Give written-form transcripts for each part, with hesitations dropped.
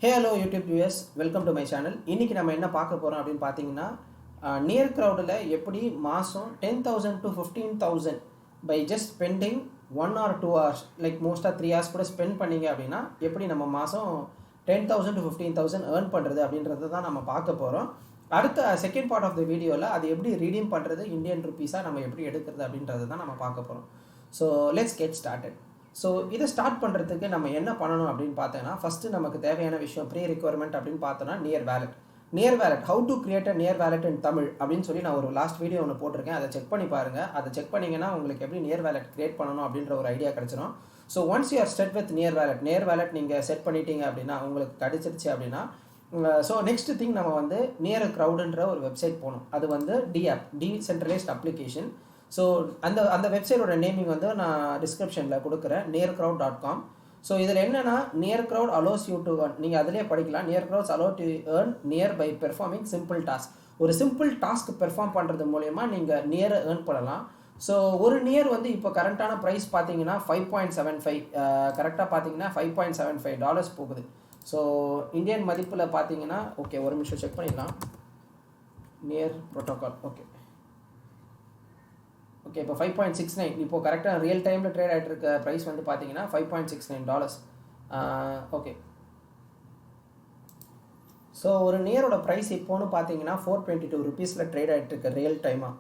Hey hello YouTube viewers, welcome to my channel. இன்றைக்கி நம்ம என்ன பார்க்க போகிறோம் அப்படின்னு பார்த்தீங்கன்னா, நியர் க்ரௌடில் எப்படி மாதம் 10,000 to 15,000 by just spending 1 or 2 hours, like மோஸ்ட்டாக 3 hours கூட ஸ்பெண்ட் பண்ணிங்க அப்படின்னா எப்படி நம்ம மாதம் 10,000 to 15,000 ஏர்ன் பண்ணுறது அப்படின்றது தான் நம்ம பார்க்க போகிறோம். அடுத்த செகண்ட் பார்ட் ஆஃப் த வீடியோவில் அது எப்படி ரீடீம் பண்ணுறது, இந்தியன் ருப்பீஸாக நம்ம எப்படி எடுக்கிறது அப்படின்றது தான் நம்ம பார்க்க போகிறோம். So let's get started. So இதை ஸ்டார்ட் பண்ணுறதுக்கு நம்ம என்ன பண்ணணும் அப்படின்னு பார்த்தோன்னா, ஃபஸ்ட்டு நமக்கு தேவையான விஷயம் ப்ரீ ரிக்வயர்மெண்ட் அப்படின்னு பார்த்தோன்னா NEAR wallet how to create a NEAR wallet in Tamil அப்படின்னு சொல்லி நான் ஒரு லாஸ்ட் வீடியோ ஒன்று போட்டிருக்கேன். அதை செக் பண்ணி பாருங்கள். அதை செக் பண்ணிங்கன்னா உங்களுக்கு எப்படி நியர் வேலட் கிரியேட் பண்ணணும் அப்படின்ற ஒரு ஐடியா கிடச்சிடும். So once you are set with near wallet நீங்கள் செட் பண்ணிட்டீங்க அப்படின்னா, உங்களுக்கு கிடச்சிருச்சு அப்படின்னா, ஸோ நெக்ஸ்ட் திங் நம்ம வந்து நியர் க்ரௌடுன்ற ஒரு வெப்சைட் போகணும். அது வந்து டீசென்ட்ரலைஸ்ட் அப்ளிகேஷன். ஸோ அந்த வெப்சைட்டோட நேமிங் வந்து நான் டிஸ்கிரிப்ஷனில் கொடுக்குறேன், nearcrowd.com. ஸோ இதில் என்னென்னா, Near Crowd allows you to earn, நீங்கள் அதிலே படிக்கலாம். Near Crowd's allow to earn NEAR by performing simple task. ஒரு சிம்பிள் டாஸ்க் பெர்ஃபார்ம் பண்ணுறது மூலயமா நீங்கள் நியரை ஏர்ன் பண்ணலாம். ஸோ ஒரு நியர் வந்து இப்போ கரண்ட்டான ப்ரைஸ் பார்த்தீங்கன்னா 5.75, கரெக்டாக பார்த்தீங்கன்னா $5.75 போகுது. ஸோ இந்தியன் மதிப்பில் பார்த்தீங்கன்னா, ஓகே ஒரு நிமிஷம் செக் பண்ணிடலாம். நியர் ப்ரோட்டோகால் ஓகே இப்போ 5.69, இப்போ கரெக்டாக ரியல் டைமில் ட்ரேட் ஆகிட்டு இருக்க ப்ரைஸ் வந்து பார்த்தீங்கன்னா $5.69. ஓகே, ஸோ ஒரு நியரோட ப்ரைஸ் இப்போன்னு பார்த்தீங்கன்னா 422 rupees ட்ரேட் ஆகிட்டு இருக்க ரியல் டைமாக.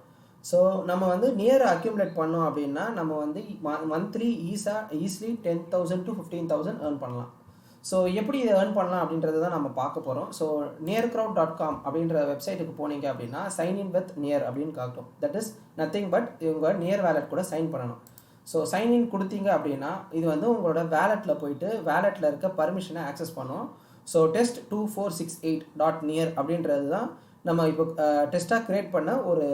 ஸோ நம்ம வந்து நியர் அக்யூமுலேட் பண்ணோம் அப்படின்னா நம்ம வந்து மந்த்லி ஈஸிலி 10,000 to 15,000 ஏர்ன் பண்ணலாம். ஸோ எப்படி இதை ஏர்ன் பண்ணலாம் அப்படின்றது தான் நம்ம பார்க்க போகிறோம். ஸோ nearcrowd.com அப்படின்ற வெப்சைட்டுக்கு போனீங்க அப்படின்னா சைன்இன் வித் நியர் அப்படின்னு காட்டும். தட் இஸ் நத்திங் பட் இவங்க நியர் வேலட் கூட சைன் பண்ணணும். ஸோ சைன்இன் கொடுத்தீங்க அப்படின்னா இது வந்து உங்களோட வேலெட்டில் போயிட்டு வேலெட்டில் இருக்க பர்மிஷனை ஆக்சஸ் பண்ணும். ஸோ test2468.near அப்படின்றது தான் நம்ம இப்போ டெஸ்ட்டாக க்ரியேட் பண்ண ஒரு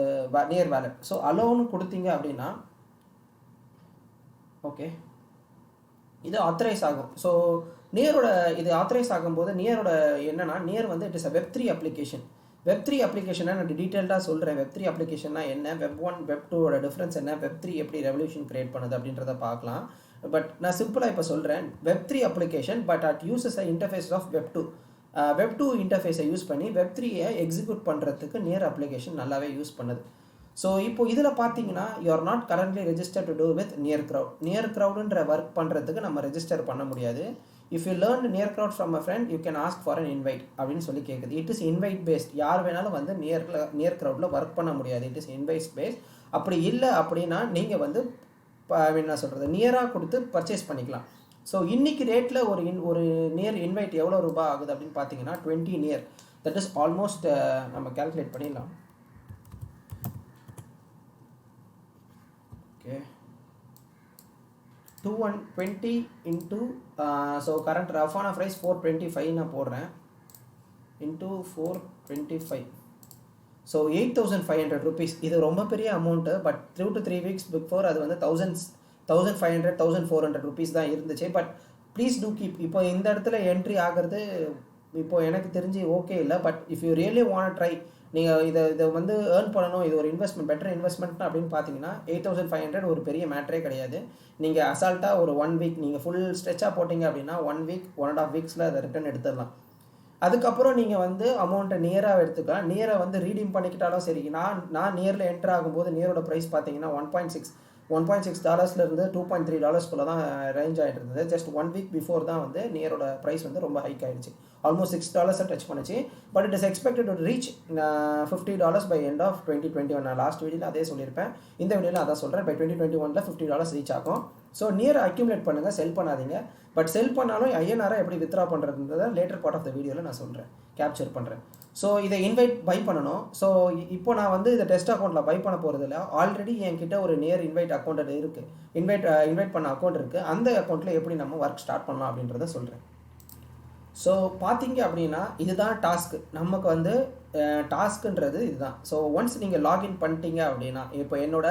நியர் வேலட். ஸோ அலோன்னு கொடுத்தீங்க அப்படின்னா ஓகே இது ஆத்தரைஸ் ஆகும். ஸோ நியரோட இது ஆத்தரைஸ் ஆகும்போது நியரோட என்னன்னா, நியர் வந்து it is a Web3 application. Web3 அப்ளிகேஷனை நான் டீட்டெயில்டாக சொல்கிறேன். Web3 அப்ளிகேஷன்னா என்ன, Web1 Web2ஓட டிஃப்ரென்ஸ் என்ன, Web3 எப்படி ரெவல்யூஷன் கிரியேட் பண்ணுது அப்படின்றத பார்க்கலாம். பட் நான் சிம்பிளாக இப்போ சொல்கிறேன். Web3 application but it uses a interface of Web2. Web2 இன்டர்ஃபேஸை யூஸ் பண்ணி Web3-ஐ எக்ஸிக்யூட் பண்ணுறதுக்கு நியர் அப்ளிகேஷன் நல்லாவே யூஸ் பண்ணுது. ஸோ இப்போ இதில் பார்த்தீங்கன்னா you are not currently register to do with NEAR க்ரௌடுன்ற ஒர்க் பண்ணுறதுக்கு நம்ம ரெஜிஸ்டர் பண்ண முடியாது. If you learn NEAR crowd from a friend you can ask for an invite அப்படின்னு சொல்லி கேட்குது. It is invite based. யார் வேணாலும் வந்து நியர் க்ரௌடில் ஒர்க் பண்ண முடியாது. It is invite based. அப்படி இல்லை அப்படின்னா நீங்கள் வந்து என்ன சொல்கிறது, நியராக கொடுத்து பர்ச்சேஸ் பண்ணிக்கலாம். ஸோ இன்றைக்கி ரேட்டில் ஒரு நியர் இன்வைட் எவ்வளோ ரூபா ஆகுது அப்படின்னு பார்த்தீங்கன்னா 20 நியர், தட் இஸ் ஆல்மோஸ்ட் நம்ம கேல்குலேட் பண்ணிடலாம். ஓகே 220 இன்ட்டு ஸோ கரண்ட் ரஃபான ப்ரைஸ் 425 நான் போடுறேன், இன்ட்டு 425. So 8,500 rupees. இது ரொம்ப பெரிய amount. But 2 to 3 weeks before அது வந்து 1,500 1,400 rupees தான் இருந்துச்சு. But please do keep. இப்போ இந்த இடத்துல என்ட்ரி ஆகிறது இப்போ எனக்கு தெரிஞ்சு ஓகே இல்லை. But if you really want try, நீங்கள் இதை வந்து ஏர்ன் பண்ணணும், இது ஒரு இன்வெஸ்ட்மெண்ட், பெட்டர் இன்வெஸ்ட்மெண்ட் அப்படின்னு பார்த்தீங்கன்னா 8,500 ஒரு பெரிய மேட்டரே கிடையாது. நீங்கள் அசால்ட்டாக ஒரு 1 week நீங்கள் ஃபுல் ஸ்ட்ரெச்சாக போட்டிங்க அப்படின்னா 1 week 1.5 weeks அதை ரிட்டர்ன் எடுத்துடலாம். அதுக்கப்புறம் நீங்கள் வந்து அமௌண்ட்டை நியராக எடுத்துக்கலாம். நியரை வந்து ரீடீம் பண்ணிக்கிட்டாலும் சரி. நான் நியரில் என்ட்ரு ஆகும்போது நியரோட ப்ரைஸ் பார்த்தீங்கன்னா $1.6 $2.3 தான் ரேஞ்ச் ஆகிட்டு இருந்தது. ஜஸ்ட் 1 week பிஃபோர் தான் வந்து நியரோட ப்ரைஸ் வந்து ரொம்ப ஹைக் ஆகிடுச்சு. ஆல்மோஸ்ட் $6 டச் பண்ணிச்சு. But it is expected to reach $50 by end of 2021. நான் லாஸ்ட் வீடியோவில் அதே சொல்லியிருப்பேன், இந்த வீடியோவில் அதான் சொல்கிறேன். பை 2021 $50 ரீச் ஆகும். ஸோ நியர் அக்யூமுலேட் பண்ணுங்கள், செல் பண்ணாதீங்க. பட் செல் பண்ணாலும் ஐஎன்ஆரை எப்படி வித்ரா பண்ணுறதுன்றதை லேட்டர் பார்ட் ஆஃப் த வீடியோவில் நான் சொல்கிறேன், கேப்சர் பண்ணுறேன். ஸோ இதை இன்வைட் பை பண்ணணும். ஸோ இப்போ நான் வந்து இதை டெஸ்ட் அக்கௌண்ட்டில் பை பண்ண போகிறதில்ல. ஆல்ரெடி என்கிட்ட ஒரு நியர் இன்வைட் அக்கௌண்ட் இருக்குது, இன்வைட் பண்ண அக்கௌண்ட் இருக்குது. அந்த அக்கௌண்ட்டில் எப்படி நம்ம ஒர்க் ஸ்டார்ட் பண்ணலாம் அப்படின்றத சொல்கிறேன். ஸோ பார்த்தீங்க அப்படின்னா இதுதான் டாஸ்க்கு. நமக்கு வந்து டாஸ்க்குன்றது இதுதான். ஸோ ஒன்ஸ் நீங்கள் லாகின் பண்ணிட்டீங்க அப்படின்னா, இப்போ என்னோட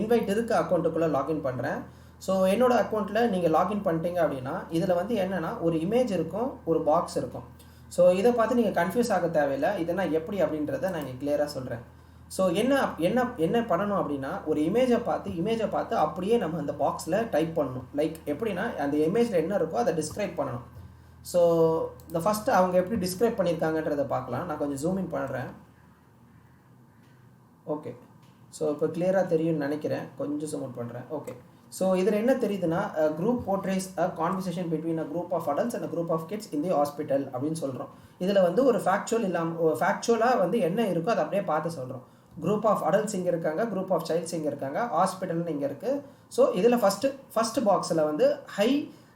இன்வைட் இருக்க அக்கௌண்ட்டுக்குள்ளே லாகின் பண்ணுறேன். ஸோ என்னோட அக்கௌண்ட்டில் நீங்கள் லாகின் பண்ணிட்டீங்க அப்படின்னா இதில் வந்து என்னென்னா ஒரு இமேஜ் இருக்கும், ஒரு பாக்ஸ் இருக்கும். ஸோ இதை பார்த்து நீங்கள் கன்ஃபியூஸ் ஆக தேவையில்லை. இதெல்லாம் எப்படி அப்படின்றத நான் இங்கே கிளியராக சொல்கிறேன். ஸோ என்ன பண்ணணும் அப்படின்னா, ஒரு இமேஜை பார்த்து அப்படியே நம்ம அந்த பாக்ஸில் டைப் பண்ணணும். லைக் எப்படின்னா அந்த இமேஜில் என்ன இருக்கோ அதை டிஸ்கிரைப் பண்ணணும். ஸோ இந்த ஃபஸ்ட்டு அவங்க எப்படி டிஸ்கிரைப் பண்ணியிருக்காங்கன்றதை பார்க்கலாம். நான் கொஞ்சம் ஜூம் இன் பண்ணுறேன். ஓகே, ஸோ இப்போ கிளியராக தெரியும்னு நினைக்கிறேன். கொஞ்சம் ஜூம் அவுட் பண்ணுறேன். ஓகே, ஸோ இதில் என்ன தெரியுதுன்னா, group portrays a conversation between a group of adults and group of kids in the hospital அப்படின்னு சொல்கிறோம். இதில் வந்து ஒரு ஃபேக்சுவல் இல்லாமல் ஃபேக்சுவலாக வந்து என்ன இருக்கோ அதை அப்படியே பார்த்து சொல்கிறோம். குரூப் ஆஃப் அடல்ட்ஸ் இங்கே இருக்காங்க, குரூப் ஆஃப் சைல்ட்ஸ் இங்கே இருக்காங்க, ஹாஸ்பிட்டல்னு இங்கே இருக்குது. ஸோ இதில் ஃபஸ்ட்டு பாக்ஸில் வந்து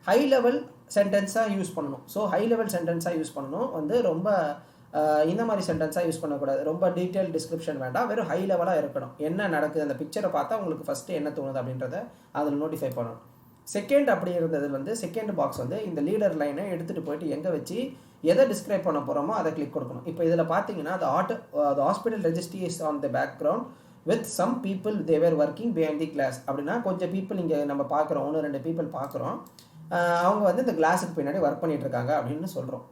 ஹை லெவல் சென்டென்ஸாக யூஸ் பண்ணணும். ஸோ ஹை லெவல் சென்டென்ஸாக யூஸ் பண்ணணும். வந்து ரொம்ப இந்த மாதிரி சென்டென்ஸாக யூஸ் பண்ணக்கூடாது. ரொம்ப டீட்டெயில் டிஸ்கிரிப்ஷன் வேண்டாம், வெறும் ஹை லெவலாக இருக்கணும். என்ன நடக்குது அந்த பிக்சரை பார்த்தா உங்களுக்கு ஃபஸ்ட்டு என்ன தோணுது அப்படின்றத அதில் நோட்டிஃபை பண்ணணும். செகண்ட் அப்படி இருந்தது வந்து செகண்ட் பாக்ஸ் வந்து இந்த லீடர் லைனை எடுத்துகிட்டு போயிட்டு எங்கே வச்சு எதை டிஸ்கிரைப் பண்ண போகிறோமோ அதை கிளிக் கொடுக்கணும். இப்போ இதில் பார்த்தீங்கன்னா the hospital registry is on the background with some people they were working behind the glass. அப்படின்னா கொஞ்சம் பீப்புள் இங்கே நம்ம பார்க்குறோம், 1-2 பீப்புள் பார்க்குறோம். அவங்க வந்து இந்த கிளாஸுக்கு பின்னாடி ஒர்க் பண்ணிகிட்டு இருக்காங்க அப்படின்னு சொல்கிறோம்.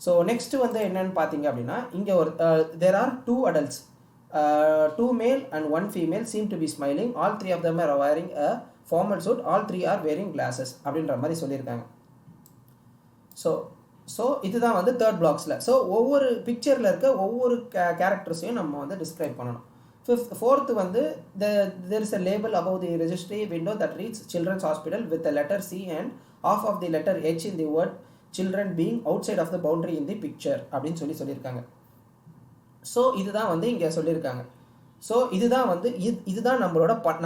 ஸோ நெக்ஸ்ட்டு வந்து என்னென்னு பார்த்தீங்க அப்படின்னா, இங்கே ஒரு there are 2 adults, 2 male and 1 female seem to be smiling. All 3 of them are wearing a formal suit. All 3 are wearing glasses அப்படின்ற மாதிரி சொல்லியிருக்காங்க. ஸோ இதுதான் வந்து தேர்ட் பிளாக்ஸில். ஸோ ஒவ்வொரு பிக்சரில் இருக்க ஒவ்வொரு கேரக்டர்ஸையும் நம்ம வந்து டிஸ்கிரைப் பண்ணணும். ஃபோர்த்து வந்து there is a label above the registry window that reads children's hospital with the letter C and half of the letter H in the word children being outside of the boundary in the picture அப்படின்னு சொல்லியிருக்காங்க. So இதுதான் வந்து இங்கே சொல்லியிருக்காங்க. So இதுதான் வந்து இதுதான்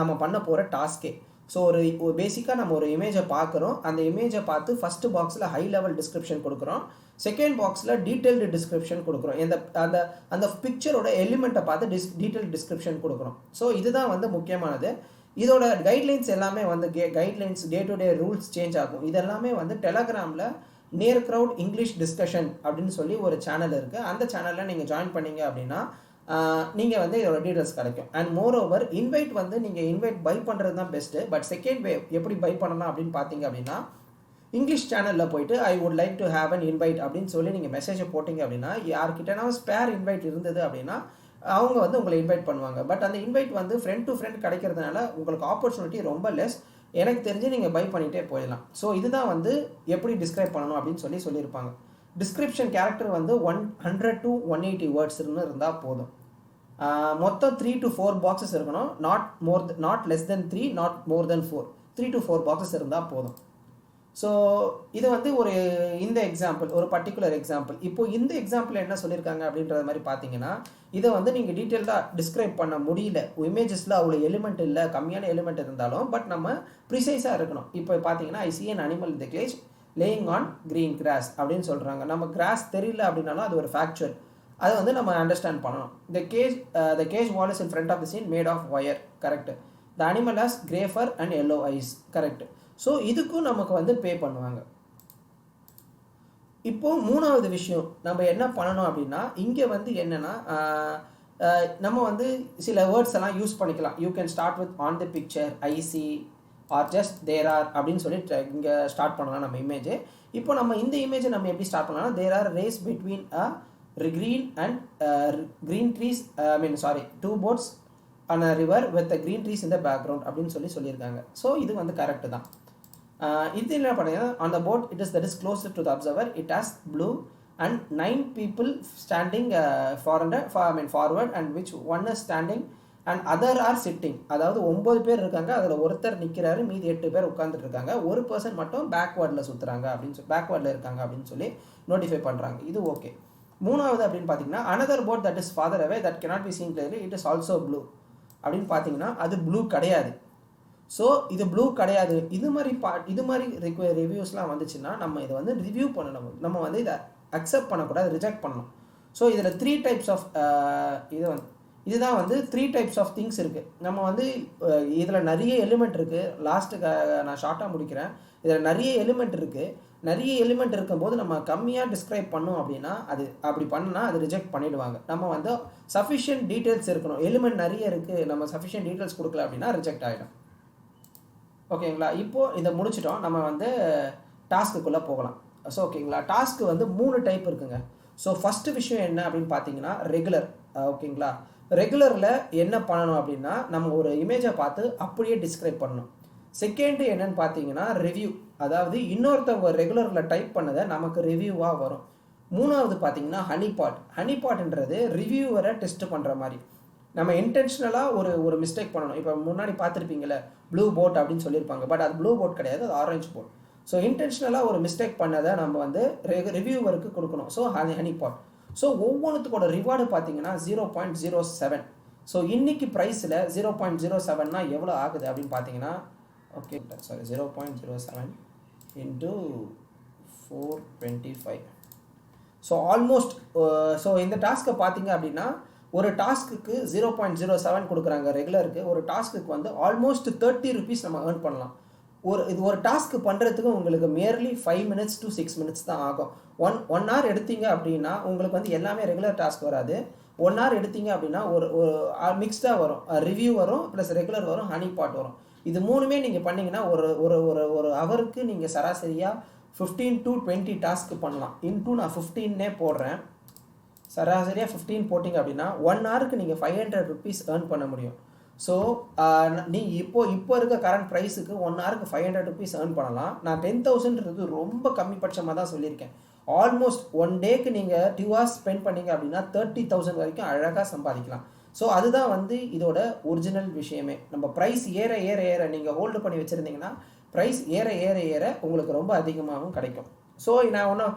நம்ம பண்ண போகிற டாஸ்கே. ஸோ ஒரு பேசிக்காக நம்ம ஒரு இமேஜை பார்க்குறோம். அந்த இமேஜை பார்த்து ஃபஸ்ட்டு பாக்ஸில் ஹை லெவல் டிஸ்கிரிப்ஷன் கொடுக்குறோம், செகண்ட் பாக்ஸில் டீட்டெயில்டு டிஸ்கிரிப்ஷன் கொடுக்குறோம். அந்த பிக்சரோட எலிமெண்ட்டை பார்த்து டீட்டெயில் டிஸ்கிரிப்ஷன் கொடுக்குறோம். ஸோ இதுதான் வந்து முக்கியமானது. இதோட கைட்லைன்ஸ் எல்லாமே வந்து guidelines day to day rules change ஆகும். இதெல்லாமே வந்து டெலகிராமில் நியர் க்ரௌட் இங்கிலீஷ் டிஸ்கஷன் அப்படின்னு சொல்லி ஒரு சேனல் இருக்குது. அந்த சேனலில் நீங்கள் ஜாயின் பண்ணீங்க அப்படின்னா நீங்கள் வந்து இதோட டீட்டெயில்ஸ் கிடைக்கும். அண்ட் மோர் ஓவர் இன்வைட் வந்து நீங்கள் இன்வைட் பை பண்ணுறது தான் பெஸ்ட்டு. பட் செகண்ட் வேவ் எப்படி பை பண்ணலாம் அப்படின்னு பார்த்தீங்க அப்படின்னா, இங்கிலீஷ் சேனலில் போயிட்டு I would like to have an invite அப்படின்னு சொல்லி நீங்கள் மெசேஜை போட்டிங்க அப்படின்னா, யார்கிட்டனா ஸ்பேர் இன்வைட் இருந்தது அப்படின்னா அவங்க வந்து உங்களை இன்வைட் பண்ணுவாங்க. பட் அந்த இன்வைட் வந்து ஃப்ரெண்ட் டு ஃப்ரெண்ட் கிடைக்கிறதுனால உங்களுக்கு ஆப்பர்ச்சுனிட்டி ரொம்ப லெஸ். எனக்கு தெரிஞ்சு நீங்கள் பை பண்ணிகிட்டே போயிடலாம். ஸோ இதுதான் வந்து எப்படி டிஸ்கிரைப் பண்ணணும் அப்படின்னு சொல்லியிருப்பாங்க. டிஸ்கிரிப்ஷன் கேரக்டர் வந்து 100 to 180 வேர்ட்ஸ்னு இருந்தால் போதும். மொத்தம் 3 to 4 பாக்ஸஸ் இருக்கணும். Not less than 3, not more then 4. 3 to 4 boxes இருந்தால் போதும். ஸோ இது வந்து இந்த எக்ஸாம்பிள் ஒரு பர்டிகுலர் எக்ஸாம்பிள். இப்போ இந்த எக்ஸாம்பிள் என்ன சொல்லியிருக்காங்க அப்படின்றது மாதிரி பார்த்தீங்கன்னா, இதை வந்து நீங்கள் டீட்டெயில்டாக டிஸ்கிரைப் பண்ண முடியல. இமேஜஸில் அவ்வளோ எலிமெண்ட் இல்லை, கம்மியான எலிமெண்ட் இருந்தாலும் பட் நம்ம ப்ரிசைஸாக இருக்கணும். இப்போ பார்த்தீங்கன்னா ஐ see an animal in the cage laying on green grass அப்படின்னு சொல்கிறாங்க. நம்ம கிராஸ் தெரியல அப்படின்னாலும் அது ஒரு ஃபேக்சுவல். அதை வந்து நம்ம அண்டர்ஸ்டாண்ட் பண்ணணும். The cage wall is in front of the scene made of wire. Correct. The animal has grey fur and yellow eyes. Correct. So இதுக்கும் நமக்கு வந்து பே பண்ணுவாங்க. இப்போது மூணாவது விஷயம் நம்ம என்ன பண்ணணும் அப்படின்னா, இங்கே வந்து என்னென்னா நம்ம வந்து சில வேர்ட்ஸ் எல்லாம் யூஸ் பண்ணிக்கலாம். You can start with on the picture, I see are just there are அப்படின்னு சொல்லி இங்கே ஸ்டார்ட் பண்ணலாம் நம்ம இமேஜ். இப்போ நம்ம இந்த இமேஜை நம்ம எப்படி ஸ்டார்ட் பண்ணலாம், there are race between green and green trees, two boats on a river with the green trees in the background அப்படின்னு சொல்லியிருக்காங்க. ஸோ இது வந்து கரெக்டு தான். இது என்ன பண்ணுங்க, on the boat it is that is closer to the observer, it has blue and 9 people standing forward and which one is standing and other are sitting. அதாவது 9 பேர் இருக்காங்க, அதில் ஒருத்தர் நிற்கிறாரு, மீதி 8 பேர் உட்காந்துட்டு இருக்காங்க, ஒரு பர்சன் மட்டும் பேக்வேர்டில் சுற்றுறாங்க அப்படின்னு பேக்வேர்டில் இருக்காங்க அப்படின்னு சொல்லி நோட்டிஃபை பண்ணுறாங்க. இது ஓகே. மூணாவது அப்படின்னு பார்த்தீங்கன்னா, another boat that is farther away that cannot be seen clearly, it is also blue அப்படின்னு பார்த்தீங்கன்னா அது ப்ளூ கிடையாது. ஸோ இது ப்ளூ கிடையாது. இது மாதிரி ரிவ்யூஸ்லாம் வந்துச்சுன்னா நம்ம இதை வந்து ரிவ்யூ பண்ணணும். நம்ம வந்து இதை அக்செப்ட் பண்ணக்கூடாது, ரிஜெக்ட் பண்ணணும். ஸோ இதில் 3 types ஆஃப் இதுதான் வந்து 3 types ஆஃப் திங்ஸ் இருக்குது. நம்ம வந்து இதில் நிறைய எலிமெண்ட் இருக்குது. லாஸ்ட்டுக்கு நான் ஷார்ட்டாக முடிக்கிறேன். இதில் நிறைய எலிமெண்ட் இருக்குது. நிறைய எலிமெண்ட் இருக்கும்போது நம்ம கம்மியாக டிஸ்கிரைப் பண்ணோம் அப்படின்னா அது அப்படி பண்ணால் அது ரிஜெக்ட் பண்ணிவிடுவாங்க. நம்ம வந்து சஃபிஷியன்ட் டீட்டெயில்ஸ் இருக்கணும். எலிமெண்ட் நிறைய இருக்குது, நம்ம சஃபிஷியன்ட் டீட்டெயில்ஸ் கொடுக்கல அப்படின்னா ரிஜெக்ட் ஆகிடும். ஓகேங்களா? இப்போது இதை முடிச்சிட்டோம். நம்ம வந்து டாஸ்க்குள்ளே போகலாம். ஸோ ஓகேங்களா, டாஸ்க்கு வந்து 3 டைப் இருக்குங்க. ஸோ ஃபஸ்ட்டு விஷயம் என்ன அப்படின்னு பார்த்தீங்கன்னா ரெகுலர். ஓகேங்களா, ரெகுலரில் என்ன பண்ணணும் அப்படின்னா நம்ம ஒரு இமேஜை பார்த்து அப்படியே டிஸ்கிரைப் பண்ணணும். செகண்ட் என்னன்னு பார்த்தீங்கன்னா ரிவ்யூ, அதாவது இன்னொருத்தவங்க ரெகுலரில் டைப் பண்ணதை நமக்கு ரிவ்யூவாக வரும். மூணாவது பார்த்தீங்கன்னா ஹனிபாட்ன்றது ரிவ்யூவரை டெஸ்ட் பண்ணுற மாதிரி. நம்ம இன்டென்ஷனலாக ஒரு மிஸ்டேக் பண்ணணும். இப்போ முன்னாடி பார்த்துருப்பீங்களே ப்ளூ போட் அப்படின்னு சொல்லியிருப்பாங்க, பட் அது ப்ளூ போட் கிடையாது, அது ஆரஞ்சு போட். ஸோ இன்டென்ஷனலாக ஒரு மிஸ்டேக் பண்ணதை நம்ம வந்து ரிவ்யூவருக்கு கொடுக்கணும். So Honeypot. ஸோ ஒவ்வொன்றுத்துக்கோட ரிவார்டு பார்த்தீங்கன்னா 0.07. ஸோ இன்னைக்கு ப்ரைஸில் 0.07னா எவ்வளோ ஆகுது அப்படின்னு பார்த்தீங்கன்னா, okay sorry 0.07 into 425. So almost so இந்த டாஸ்க்கை பார்த்தீங்க அப்படின்னா ஒரு டாஸ்க்குக்கு 0.07 கொடுக்குறாங்க ரெகுலருக்கு. ஒரு டாஸ்க்குக்கு வந்து ஆல்மோஸ்ட் 30 ருபீஸ் நம்ம ஏர்ன் பண்ணலாம். ஒரு டாஸ்க்கு பண்ணுறதுக்கு உங்களுக்கு merely 5 minutes to 6 minutes தான் ஆகும். ஒன் hour எடுத்தீங்க அப்படின்னா உங்களுக்கு வந்து எல்லாமே ரெகுலர் டாஸ்க் வராது. 1 hour எடுத்தீங்க அப்படின்னா ஒரு மிக்ஸ்டாக வரும். ரிவ்யூ வரும், ப்ளஸ் ரெகுலர் வரும், ஹனிபாட் வரும். இது மூணுமே நீங்கள் பண்ணிங்கன்னா ஒரு ஹவருக்கு நீங்கள் சராசரியாக 15 to 20 டாஸ்க்கு பண்ணலாம். இன்டூ நான் 15 போடுறேன். சராசரியாக 15 போட்டிங்க அப்படின்னா 1 ஹவருக்கு நீங்கள் 500 ருபீஸ் ஏர்ன் பண்ண முடியும். ஸோ நீங்கள் இப்போ இருக்க கரண்ட் ப்ரைஸுக்கு 1 ஹவருக்கு 500 ருபீஸ் ஏர்ன் பண்ணலாம். நான் 10,000ன்றது ரொம்ப கம்மிப்பட்சமாக தான் சொல்லியிருக்கேன். ஆல்மோஸ்ட் 1 டேக்கு நீங்கள் 2 hours ஸ்பெண்ட் பண்ணிங்க அப்படின்னா 30,000 வரைக்கும் அழகாக சம்பாதிக்கலாம். ஸோ அதுதான் வந்து இதோட ஒரிஜினல் விஷயமே. நம்ம ப்ரைஸ் ஏற ஏற ஏற நீங்கள் ஹோல்டு பண்ணி வச்சுருந்தீங்கன்னா ப்ரைஸ் ஏற ஏற ஏற உங்களுக்கு ரொம்ப அதிகமாகவும் கிடைக்கும். ஸோ நான் ஒன்றும்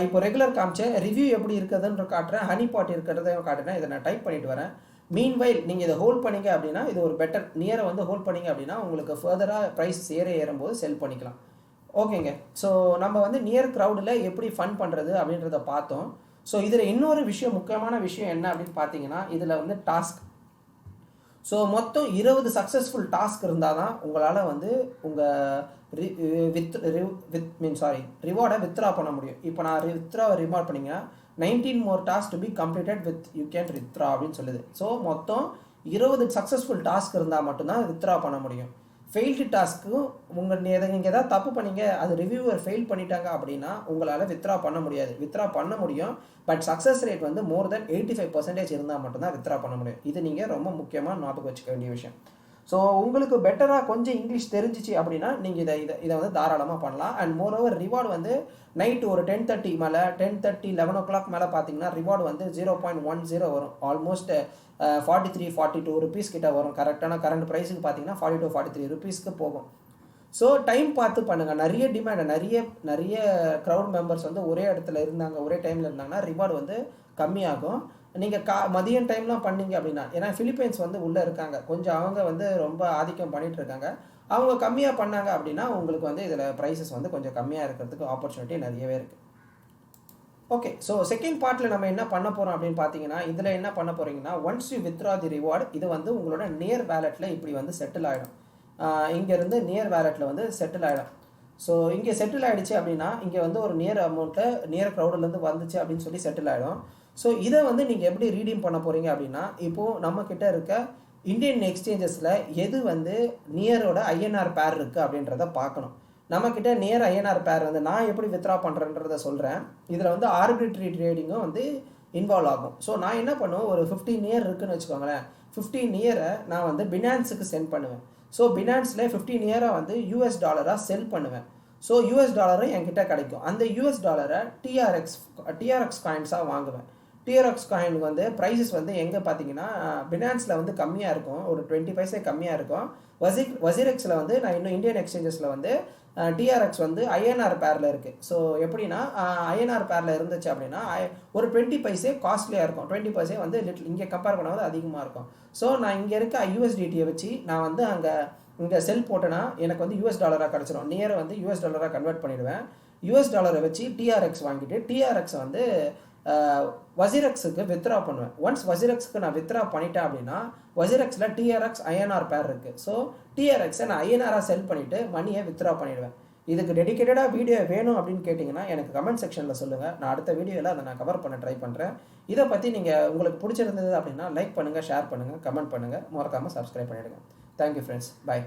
இப்போ ரெகுலர் காமிச்சேன், ரிவ்யூ எப்படி இருக்குதுன்ற காட்டுறேன், ஹனிபாட் இருக்கிறத காட்டுறேன். இதை நான் டைப் பண்ணிட்டு வரேன். மீன்வைல் நீங்கள் இதை ஹோல்ட் பண்ணிங்க அப்படின்னா இது ஒரு பெட்டர் நியரை வந்து ஹோல்ட் பண்ணிங்க அப்படின்னா உங்களுக்கு ஃபர்தராக ப்ரைஸ் ஏறும்போது செல் பண்ணிக்கலாம். ஓகேங்க. ஸோ நம்ம வந்து நியர் க்ரௌடில் எப்படி ஃபன் பண்ணுறது அப்படின்றத பார்த்தோம். ஸோ இதில் இன்னொரு விஷயம், முக்கியமான விஷயம் என்ன அப்படின்னு பார்த்தீங்கன்னா, இதில் வந்து டாஸ்க். ஸோ மொத்தம் 20 சக்ஸஸ்ஃபுல் டாஸ்க் இருந்தால் தான் உங்களால் வந்து உங்கள் ரிவார்டை வித்ரா பண்ண முடியும். இப்போ நான் வித்ராவை ரிவார்ட் பண்ணிங்கன்னா 19 more tasks to be completed with you can withdraw அப்படின்னு சொல்லுது. ஸோ மொத்தம் 20 சக்ஸஸ்ஃபுல் டாஸ்க் இருந்தால் மட்டும்தான் வித்ரா பண்ண முடியும். ஃபெயில்டு டாஸ்க்கும் நீங்கள் ஏதாவது தப்பு பண்ணீங்க, அது ரிவ்யூவர் ஃபெயில் பண்ணிட்டாங்க அப்படின்னா உங்களால் வித்ரா பண்ண முடியாது. வித்ரா பண்ண முடியும், பட் சக்ஸஸ் ரேட் வந்து மோர் தென் 85% இருந்தால் மட்டும்தான் வித்ரா பண்ண முடியும். இது நீங்கள் ரொம்ப முக்கியமாக ஞாபகம் வச்சுக்க வேண்டிய விஷயம். ஸோ உங்களுக்கு பெட்டராக கொஞ்சம் இங்கிலீஷ் தெரிஞ்சிச்சு அப்படின்னா நீங்கள் இதை வந்து தாராளமாக பண்ணலாம். அண்ட் மோரோவர் ரிவார்டு வந்து நைட்டு ஒரு 10:30 மேலே 10:30 11 o'clock மேலே பார்த்தீங்கன்னா ரிவார்டு வந்து 0.10 வரும். ஆல்மோஸ்ட் 43-42 ருபீஸ் கிட்ட வரும். கரெக்டான கரண்ட் ப்ரைஸுக்கு பார்த்தீங்கன்னா 42-43 ருபீஸ்க்கு போகும். ஸோ டைம் பார்த்து பண்ணுங்கள். நிறைய டிமாண்ட், நிறைய க்ரௌட் மெம்பர்ஸ் வந்து ஒரே இடத்துல இருந்தாங்க, ஒரே டைமில் இருந்தாங்கன்னா ரிவார்டு வந்து கம்மியாகும். நீங்கள் மதியம் டைம்லாம் பண்ணீங்க அப்படின்னா, ஏன்னா ஃபிலிப்பைன்ஸ் வந்து உள்ளே இருக்காங்க, கொஞ்சம் அவங்க வந்து ரொம்ப ஆதிக்கம் பண்ணிகிட்டு இருக்காங்க. அவங்க கம்மியாக பண்ணாங்க அப்படின்னா உங்களுக்கு வந்து இதில் ப்ரைஸஸ் வந்து கொஞ்சம் கம்மியாக இருக்கிறதுக்கு ஆப்பர்ச்சுனிட்டி நிறையவே இருக்குது. ஓகே. ஸோ செகண்ட் பார்ட்டில் நம்ம என்ன பண்ண போகிறோம் அப்படின்னு பார்த்தீங்கன்னா, இதில் என்ன பண்ண போகிறீங்கன்னா, once you withdraw the reward, இது வந்து உங்களோட நியர் வேலெட்டில் இப்படி வந்து செட்டில் ஆகிடும். இங்கேருந்து நியர் வேலெட்டில் வந்து செட்டில் ஆகிடும். ஸோ இங்கே செட்டில் ஆகிடுச்சு அப்படின்னா இங்கே வந்து ஒரு நியர் அமௌண்ட்டில் நியர் க்ரௌடிலேருந்து வந்துச்சு அப்படின்னு சொல்லி செட்டில் ஆகிடும். ஸோ இதை வந்து நீங்கள் எப்படி ரீடீம் பண்ண போகிறீங்க அப்படின்னா, இப்போது நம்மக்கிட்ட இருக்க இந்தியன் எக்ஸ்சேஞ்சஸில் எது வந்து நியரோட ஐஎன்ஆர் பேர் இருக்குது அப்படின்றத பார்க்கணும். நம்மக்கிட்ட நியர் ஐஎன்ஆர் பேர் வந்து நான் எப்படி வித்ரா பண்ணுறேன்றதை சொல்கிறேன். இதில் வந்து ஆர்பிட்ரி ட்ரேடிங்கும் வந்து இன்வால்வ் ஆகும். ஸோ நான் என்ன பண்ணுவேன், ஒரு 15 நியர் இருக்குதுன்னு வச்சுக்கோங்களேன். 15 நியரை நான் வந்து பினான்ஸுக்கு சென்ட் பண்ணுவேன். ஸோ பினான்ஸில் 15 நியரை வந்து யூஎஸ் டாலராக செல் பண்ணுவேன். ஸோ யூஎஸ் டாலரும் என்கிட்ட கிடைக்கும். அந்த யூஎஸ் டாலரை டிஆர்எக்ஸ் காயின்ஸாக வாங்குவேன். டிஆர்எக்ஸ் காயின் வந்து ப்ரைஸஸ் வந்து எங்கே பார்த்தீங்கன்னா பினான்ஸில் வந்து கம்மியாக இருக்கும், ஒரு 20 பைசா கம்மியாக இருக்கும். வசிரெக்ஸில் வந்து நான் இன்னும் இந்தியன் எக்ஸ்சேஞ்சஸில் வந்து டிஆர்எக்ஸ் வந்து ஐஎன்ஆர் பேரில் இருக்குது. ஸோ எப்படின்னா ஐஎன்ஆர் பேரில் இருந்துச்சு அப்படின்னா ஒரு 20 பைசே காஸ்ட்லியாக இருக்கும், 20 பைசே வந்து இங்கே கம்பேர் பண்ணும்போது அதிகமாக இருக்கும். ஸோ நான் இங்கே இருக்க யூஎஸ்டிடியை வச்சு நான் வந்து இங்கே செல் போட்டேன்னா எனக்கு வந்து யூஎஸ் டாலராக கிடச்சிரும். நியரை வந்து யூஎஸ் டாலராக கன்வெர்ட் பண்ணிவிடுவேன். யூஎஸ் டாலரை வச்சு டிஆர்எக்ஸ் வாங்கிட்டு டிஆர்எக்ஸை வந்து வசிரெக்ஸுக்கு வித்ரா பண்ணுவேன். ஒன்ஸ் வசிரெக்ஸுக்கு நான் வித்ரா பண்ணிட்டேன் அப்படின்னா வசிரெக்ஸில் டிஆர்எக்ஸ் ஐஎன்ஆர் பேர் இருக்குது. ஸோ டிஆர்எக்ஸை நான் ஐஎன்ஆராக செல் பண்ணிவிட்டு மணியை வித்ரா பண்ணிவிடுவேன். இதுக்கு டெடிக்கேட்டடாக வீடியோ வேணும் அப்படின்னு கேட்டிங்கன்னா எனக்கு கமெண்ட் செக்ஷனில் சொல்லுங்கள். நான் அடுத்த வீடியோவில் அதை நான் கவர் பண்ண ட்ரை பண்ணுறேன். இதை பற்றி நீங்கள் உங்களுக்கு பிடிச்சிருந்தது அப்படின்னா லைக் பண்ணுங்கள், ஷேர் பண்ணுங்கள், கமெண்ட் பண்ணுங்கள், மறக்காமல் சப்ஸ்கிரைப் பண்ணிவிடுங்க. Thank you friends. பாய்.